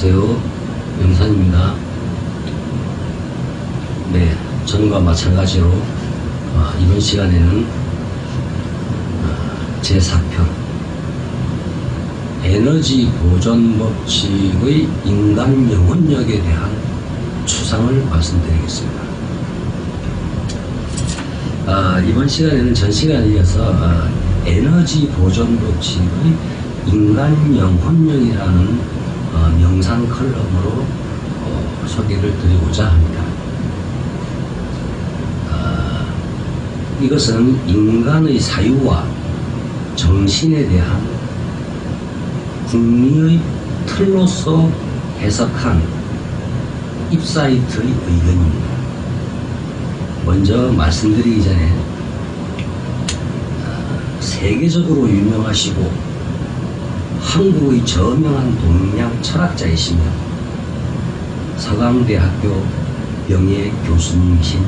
안녕하세요. 영산입니다. 네, 전과 마찬가지로 이번 시간에는 제4편 에너지 보존 법칙의 인간 영혼력에 대한 추상을 말씀드리겠습니다. 이번 시간에는 전 시간에 이어서 에너지 보존 법칙의 인간 영혼력이라는 명상 컬럼으로 소개를 드리고자 합니다. 이것은 인간의 사유와 정신에 대한 궁리의 틀로서 해석한 입사이트의 의견입니다. 먼저 말씀드리기 전에 세계적으로 유명하시고 한국의 저명한 동양 철학자이시며 서강대학교 명예교수님이신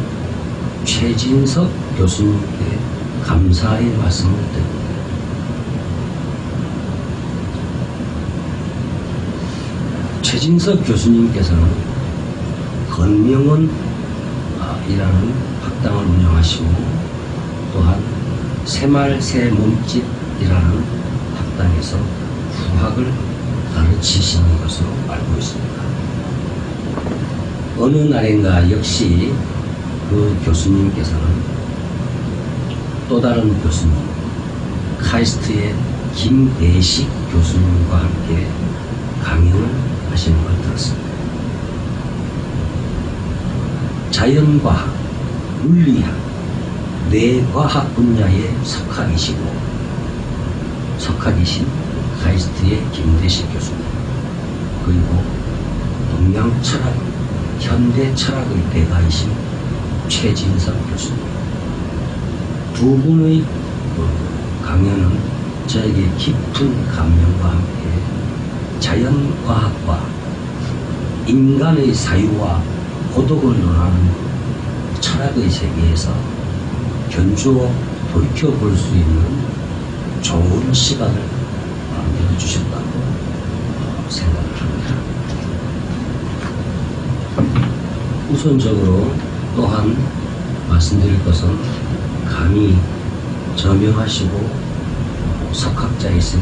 최진석 교수님께 감사의 말씀을 드립니다. 최진석 교수님께서는 건명원 이라는 학당을 운영하시고 또한 새말 새몸짓이라는 학당에서 후학을 가르치시는 것으로 알고 있습니다. 어느 날인가 역시 그 교수님께서는 또 다른 교수님, 카이스트의 김대식 교수님과 함께 강연을 하시는 걸 들었습니다. 자연과학, 물리학, 뇌과학 분야의 석학이신 카이스트의 김대식 교수님, 그리고 동양철학, 현대철학의 대가이신 최진석 교수님, 두 분의 강연은 저에게 깊은 감명과 함께 자연과학과 인간의 사유와 고독을 논하는 철학의 세계에서 견주어 돌이켜볼 수 있는 좋은 시간을 만들어 주셨다고 생각을 합니다. 우선적으로 또한 말씀드릴 것은 감히 저명하시고 석학자이신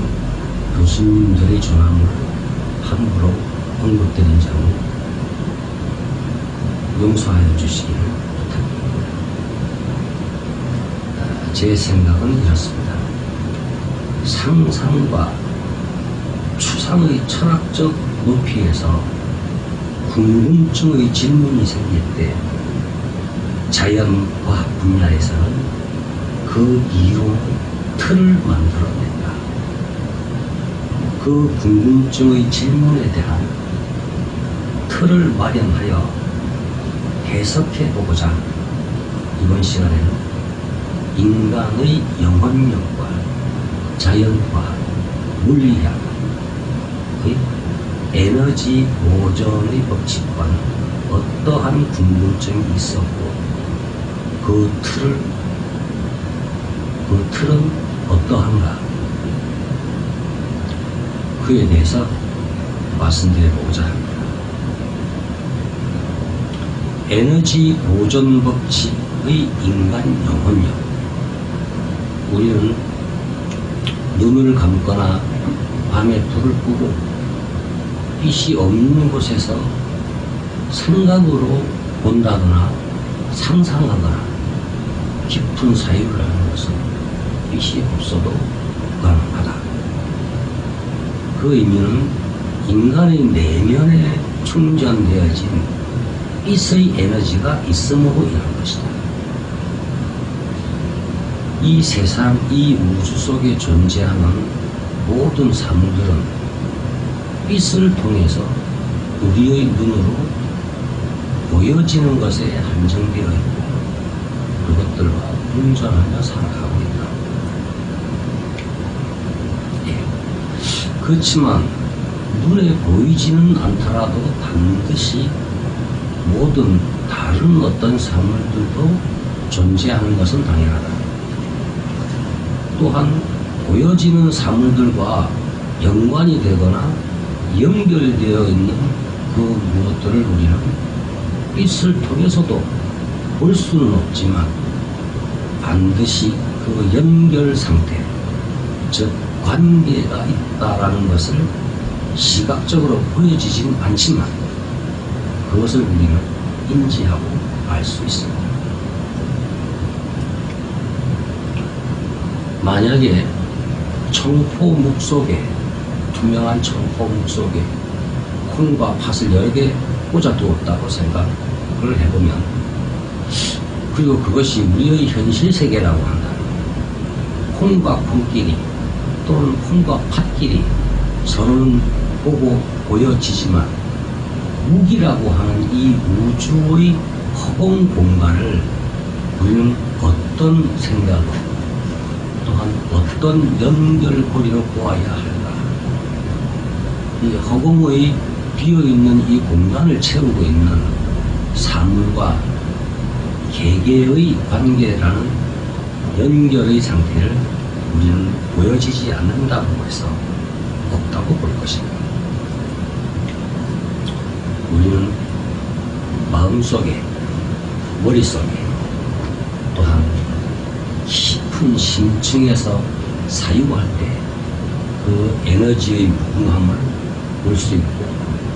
교수님들의 존함을 함부로 언급드린 점을 용서하여 주시기를 부탁드립니다. 제 생각은 이렇습니다. 상상과 추상의 철학적 높이에서 궁금증의 질문이 생길 때 자연과학 분야에서는 그 이론의 틀을 만들어낸다. 그 궁금증의 질문에 대한 틀을 마련하여 해석해보고자 이번 시간에는 인간의 영혼력과 자연과학, 물리학의 에너지 보존의 법칙과는 어떠한 궁금증이 있었고 그 틀은 어떠한가, 그에 대해서 말씀드려보고자 합니다. 에너지 보존 법칙의 인간 영혼력. 우리는 눈을 감거나 밤에 불을 끄고 빛이 없는 곳에서 생각으로 본다거나 상상하거나 깊은 사유를 하는 것은 빛이 없어도 가능하다. 그 의미는 인간의 내면에 충전되어진 빛의 에너지가 있음으로 인한 것이다. 이 세상, 이 우주 속에 존재하는 모든 사물들은 빛을 통해서 우리의 눈으로 보여지는 것에 한정되어 있고 그것들과 공존하며 살아가고 있다. 그렇지만 눈에 보이지는 않더라도 반드시 모든 다른 어떤 사물들도 존재하는 것은 당연하다. 또한 보여지는 사물들과 연관이 되거나 연결되어 있는 그 무엇들을 우리는 빛을 통해서도 볼 수는 없지만 반드시 그 연결 상태, 즉 관계가 있다라는 것을 시각적으로 보여지진 않지만 그것을 우리는 인지하고 알 수 있습니다. 만약에 청포묵 속에, 투명한 청포묵 속에 콩과 팥을 여러 개 꽂아두었다고 생각을 해보면, 그리고 그것이 우리의 현실 세계라고 한다면 콩과 콩끼리 또는 콩과 팥끼리 서로는 보고 보여지지만 무기라고 하는 이 우주의 허공 공간을 우리는 어떤 생각으로 또한 어떤 연결고리로 보아야 할까? 이 허공의 비어있는 이 공간을 채우고 있는 사물과 개개의 관계라는 연결의 상태를 우리는 보여지지 않는다고 해서 없다고 볼 것입니다. 우리는 마음속에, 머릿속에, 또한 깊은 심층에서 사유할 때 그 에너지의 무궁함을 볼 수 있고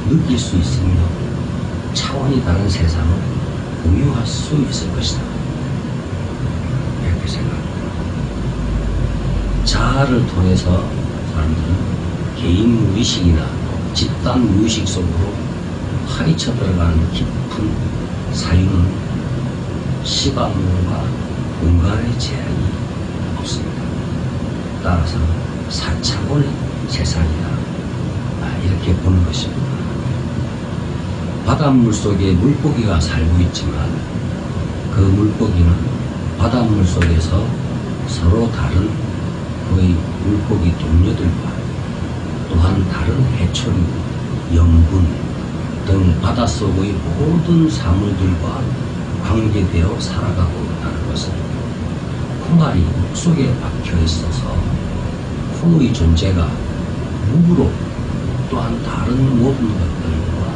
느낄 수 있으며 차원이 다른 세상을 공유할 수 있을 것이다. 이렇게 생각합니다. 자아를 통해서 사람들은 개인 무의식이나 집단 무의식 속으로 파헤쳐 들어가는 깊은 사유는 시간과 공간의 제한이 없습니다. 따라서 4차원의 세상이다, 이렇게 보는 것입니다. 바닷물 속에 물고기가 살고 있지만 그 물고기는 바닷물 속에서 서로 다른 그의 물고기 동료들과 또한 다른 해초류, 염분 등 바닷속의 모든 사물들과 관계되어 살아가고 있다는 것은 콩알이 물속에 박혀 있어서 콩의 존재가 물로 또한 다른 모든 것들과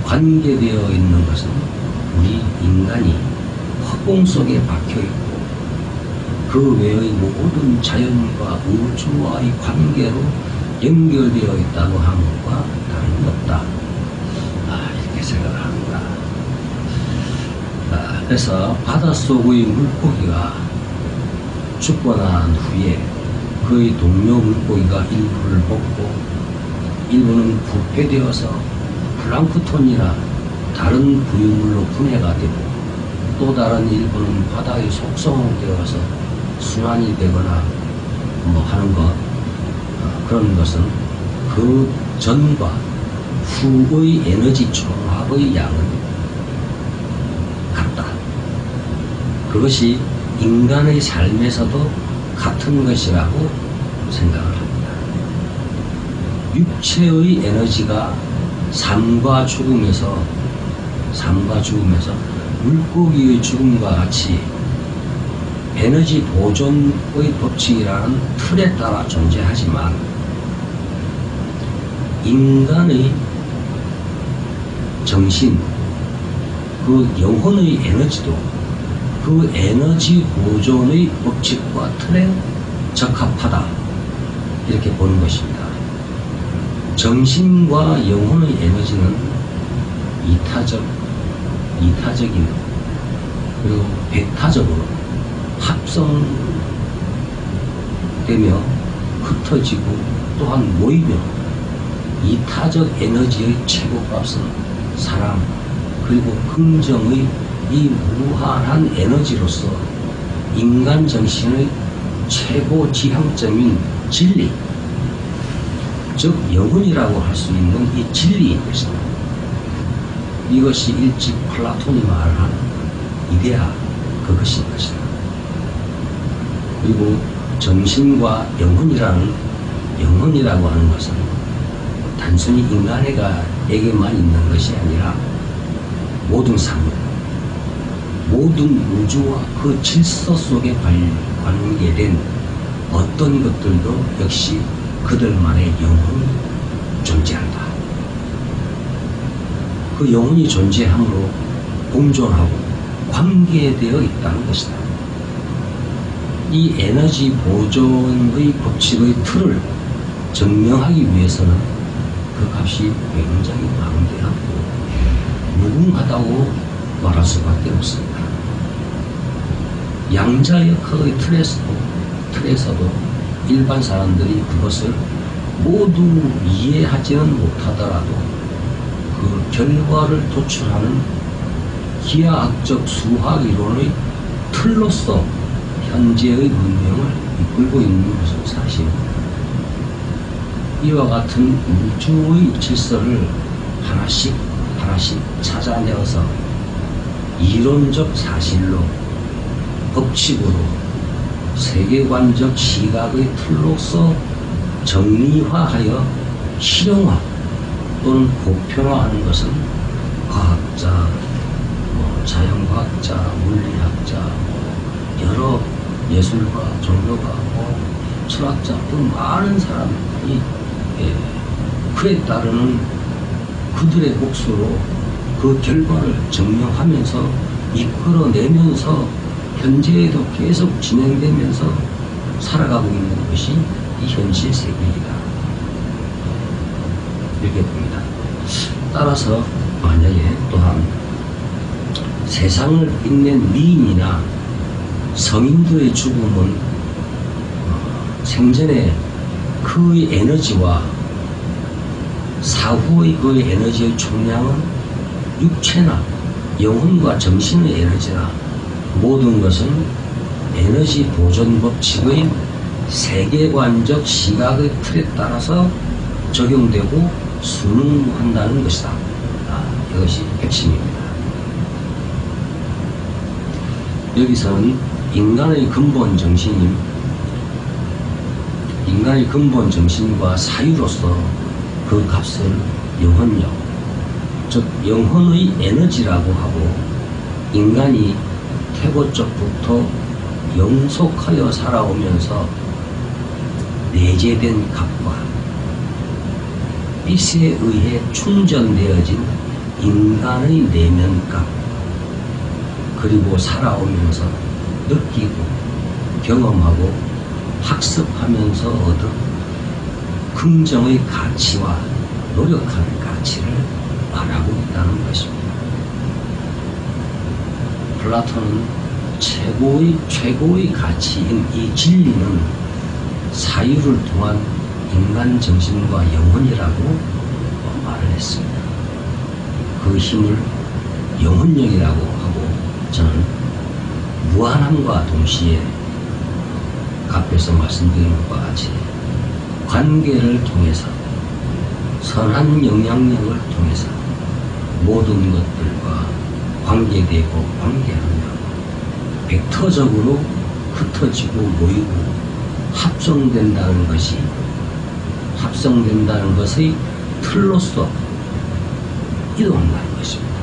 관계되어 있는 것은 우리 인간이 허공 속에 박혀 있고 그 외의 모든 자연과 우주와의 관계로 연결되어 있다고 하는 것과 다름이 없다, 이렇게 생각을 합니다. 그래서 바닷속의 물고기가 죽고 난 후에 그의 동료 물고기가 일부를 먹고 일부는 부패되어서 플랑크톤이나 다른 부유물로 분해가 되고 또 다른 일부는 바다의 속성되어서 순환이 되거나 뭐 하는 것, 그런 것은 그 전과 후의 에너지 총합의 양은 같다. 그것이 인간의 삶에서도 같은 것이라고 생각을 합니다. 육체의 에너지가 삶과 죽음에서 물고기의 죽음과 같이 에너지 보존의 법칙이라는 틀에 따라 존재하지만 인간의 정신, 그 영혼의 에너지도 그 에너지 보존의 법칙과 틀에 적합하다, 이렇게 보는 것입니다. 정신과 영혼의 에너지는 이타적인 그리고 백타적으로 합성되며 흩어지고 또한 모이며 이타적 에너지의 최고값은 사랑 그리고 긍정의 이 무한한 에너지로서 인간 정신의 최고 지향점인 진리, 즉 영혼이라고 할 수 있는 이 진리인 것입니다. 이것이 일찍 플라톤이 말한 이데아, 그것인 것이다. 그리고 정신과 영혼이라고 하는 것은 단순히 인간에게만 있는 것이 아니라 모든 사물, 모든 우주와 그 질서 속에 관계된 어떤 것들도 역시 그들만의 영혼이 존재한다. 그 영혼이 존재함으로 공존하고 관계되어 있다는 것이다. 이 에너지 보존의 법칙의 틀을 증명하기 위해서는 그 값이 굉장히 방대하고 무궁하다고 말할 수밖에 없습니다. 양자역학의 틀에서도 일반 사람들이 그것을 모두 이해하지는 못하더라도 그 결과를 도출하는 기하학적 수학 이론의 틀로서 현재의 문명을 이끌고 있는 것은 사실입니다. 이와 같은 우주의 질서를 하나씩 찾아내어서 이론적 사실로, 법칙으로, 세계관적 시각의 틀로서 정리화하여 실용화 또는 보편화하는 것은 과학자, 자연과학자, 물리학자, 여러 예술가, 종교가, 철학자 등 많은 사람들이 그에 따르는 그들의 몫으로 그 결과를 증명하면서 이끌어내면서 현재에도 계속 진행되면서 살아가고 있는 것이 이 현실 세계이다. 이렇게 봅니다. 따라서 만약에 또한 세상을 빛낸 미인이나 성인들의 죽음은 생전에 그의 에너지와 사후의 그의 에너지의 총량은 육체나 영혼과 정신의 에너지나 모든 것은 에너지 보존 법칙의 세계관적 시각의 틀에 따라서 적용되고 순응한다는 것이다. 이것이 핵심입니다. 여기서는 인간의 근본 정신과 사유로서 그 값을 영혼력, 즉 영혼의 에너지라고 하고, 인간이 태고적부터 영속하여 살아오면서 내재된 값과 빛에 의해 충전되어진 인간의 내면값, 그리고 살아오면서 느끼고 경험하고 학습하면서 얻은 긍정의 가치와 노력하는 가치를 말하고 있다는 것입니다. 플라톤은 최고의 가치인 이 진리는 사유를 통한 인간 정신과 영혼이라고 말을 했습니다. 그 힘을 영혼력이라고 하고, 저는 무한함과 동시에 앞에서 말씀드린 것과 같이 관계를 통해서, 선한 영향력을 통해서 모든 것들과 관계되고 관계하며 벡터적으로 흩어지고 모이고 합성된다는 것의 틀로서 이동한다는 것입니다.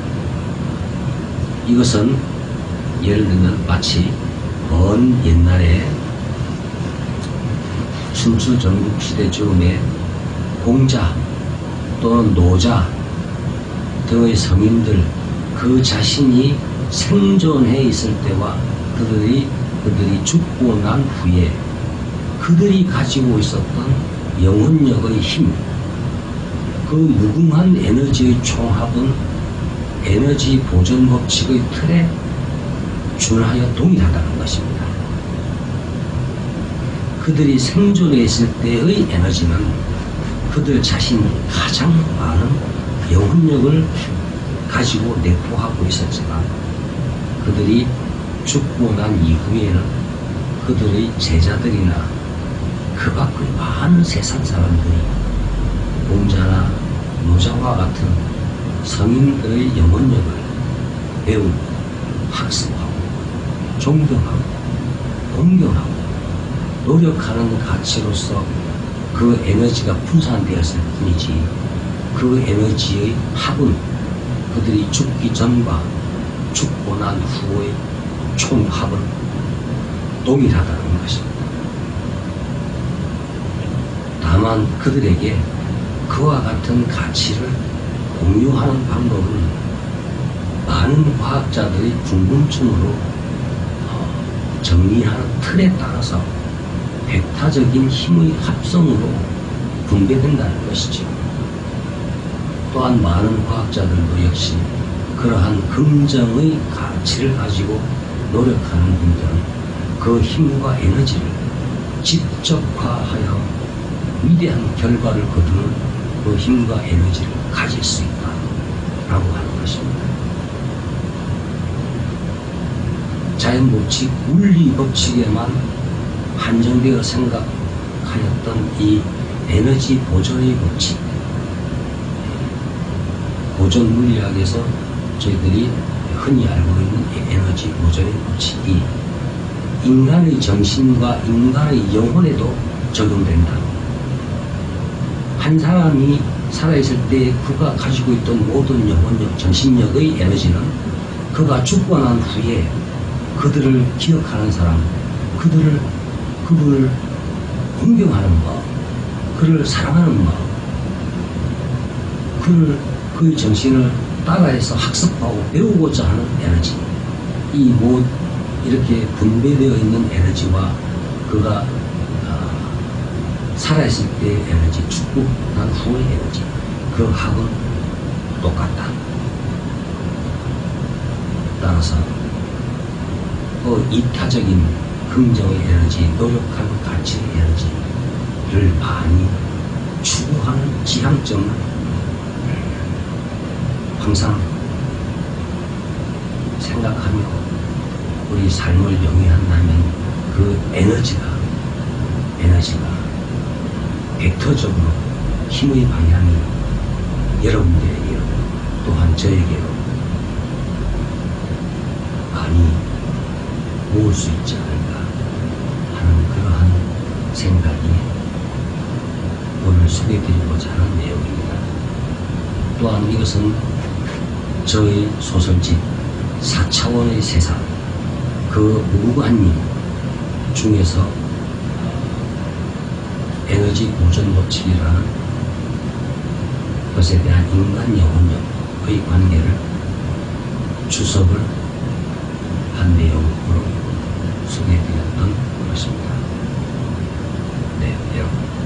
이것은 예를 들면 마치 먼 옛날에 춘추 전국시대 즈음에 공자 또는 노자 등의 성인들, 그 자신이 생존해 있을 때와 그들이 죽고 난 후에 그들이 가지고 있었던 영혼력의 힘, 그 무궁한 에너지의 총합은 에너지 보존 법칙의 틀에 준하여 동일하다는 것입니다. 그들이 생존해 있을 때의 에너지는 그들 자신이 가장 많은 영혼력을 가지고 내포하고 있었지만, 그들이 죽고 난 이후에는 그들의 제자들이나 그 밖의 많은 세상 사람들이 공자나 노자와 같은 성인들의 영혼력을 배우고 학습하고 존경하고 공경하고 노력하는 가치로서 그 에너지가 분산되었을 뿐이지, 그 에너지의 합은 그들이 죽기 전과 죽고 난 후의 총합은 동일하다는 것입니다. 다만 그들에게 그와 같은 가치를 공유하는 방법은 많은 과학자들의 궁금증으로 정리하는 틀에 따라서 백타적인 힘의 합성으로 분배된다는 것이죠. 또한 많은 과학자들도 역시 그러한 긍정의 가치를 가지고 노력하는 분들은 그 힘과 에너지를 직접화하여 위대한 결과를 거두는 그 힘과 에너지를 가질 수 있다라고 하는 것입니다. 자연 법칙, 물리 법칙에만 한정되어 생각하였던 이 에너지 보존의 법칙, 보존 물리학에서 저희들이 흔히 알고 있는 에너지 보존의 법칙이 인간의 정신과 인간의 영혼에도 적용된다. 한 사람이 살아있을 때 그가 가지고 있던 모든 영혼력, 정신력의 에너지는 그가 죽고 난 후에 그들을 기억하는 사람, 그분을 공경하는 마음, 그를 사랑하는 마음, 그의 정신을 따라해서 학습하고 배우고자 하는 에너지, 이 이렇게 분배되어 있는 에너지와 그가 살아있을 때의 에너지, 죽고 난 후의 에너지, 그 합은 똑같다. 따라서 이타적인 긍정의 에너지, 노력하는 가치의 에너지를 많이 추구하는 지향점을 항상 생각하며 우리 삶을 영위한다면 그 에너지가 벡터적으로 힘의 방향이 여러분들에게로 또한 저에게로 많이 모을 수 있지 않을까 하는 그러한 생각이 오늘 소개해드리고자 하는 내용입니다. 또한 이것은 저의 소설집 4차원의 세상, 그 무관님 중에서 에너지 보존 법칙이라는 것에 대한 인간 영혼력의 관계를 주석을 한 내용으로 소개해드렸던 것입니다. 네, 여러분.